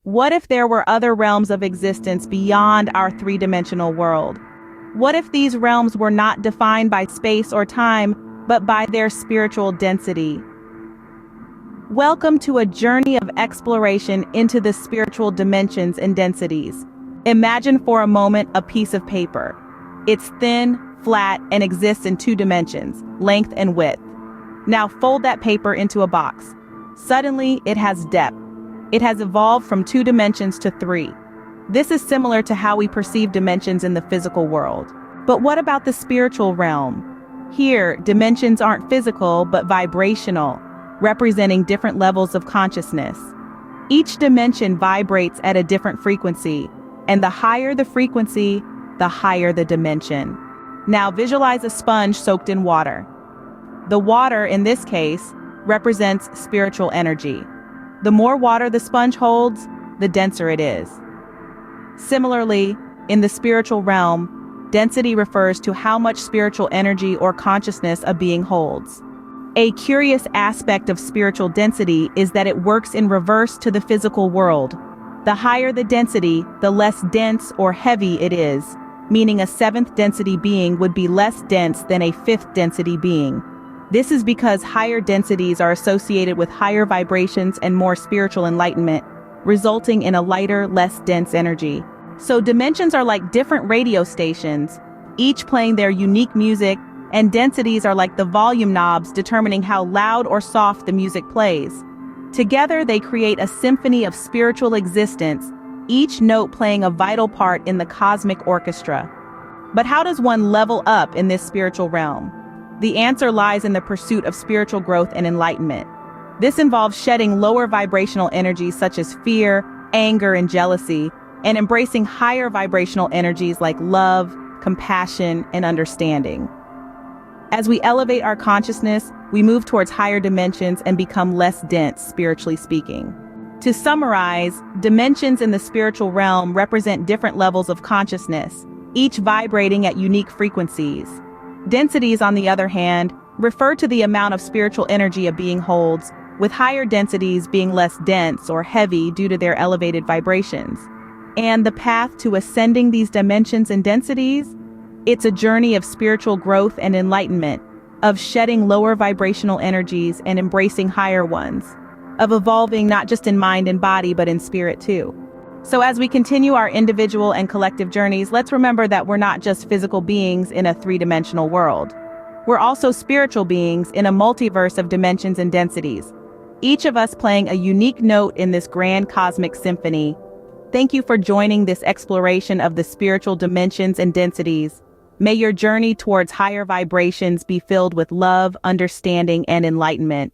What if there were other realms of existence beyond our three-dimensional world? What if these realms were not defined by space or time, but by their spiritual density? Welcome to a journey of exploration into the spiritual dimensions and densities. Imagine for a moment a piece of paper. It's thin, flat, and exists in two dimensions, length and width. Now fold that paper into a box. Suddenly, it has depth. It has evolved from 2 dimensions to 3. This is similar to how we perceive dimensions in the physical world. But what about the spiritual realm? Here, dimensions aren't physical but vibrational, representing different levels of consciousness. Each dimension vibrates at a different frequency, and the higher the frequency, the higher the dimension. Now visualize a sponge soaked in water. The water, in this case, represents spiritual energy. The more water the sponge holds, the denser it is. Similarly, in the spiritual realm, density refers to how much spiritual energy or consciousness a being holds. A curious aspect of spiritual density is that it works in reverse to the physical world. The higher the density, the less dense or heavy it is, meaning a 7th density being would be less dense than a 5th density being. This is because higher densities are associated with higher vibrations and more spiritual enlightenment, resulting in a lighter, less dense energy. So dimensions are like different radio stations, each playing their unique music, and densities are like the volume knobs determining how loud or soft the music plays. Together, they create a symphony of spiritual existence, each note playing a vital part in the cosmic orchestra. But how does one level up in this spiritual realm? The answer lies in the pursuit of spiritual growth and enlightenment. This involves shedding lower vibrational energies such as fear, anger, and jealousy, and embracing higher vibrational energies like love, compassion, and understanding. As we elevate our consciousness, we move towards higher dimensions and become less dense, spiritually speaking. To summarize, dimensions in the spiritual realm represent different levels of consciousness, each vibrating at unique frequencies. Densities, on the other hand, refer to the amount of spiritual energy a being holds, with higher densities being less dense or heavy due to their elevated vibrations. And the path to ascending these dimensions and densities? It's a journey of spiritual growth and enlightenment, of shedding lower vibrational energies and embracing higher ones, of evolving not just in mind and body but in spirit too. So as we continue our individual and collective journeys, let's remember that we're not just physical beings in a 3-dimensional world. We're also spiritual beings in a multiverse of dimensions and densities, each of us playing a unique note in this grand cosmic symphony. Thank you for joining this exploration of the spiritual dimensions and densities. May your journey towards higher vibrations be filled with love, understanding, and enlightenment.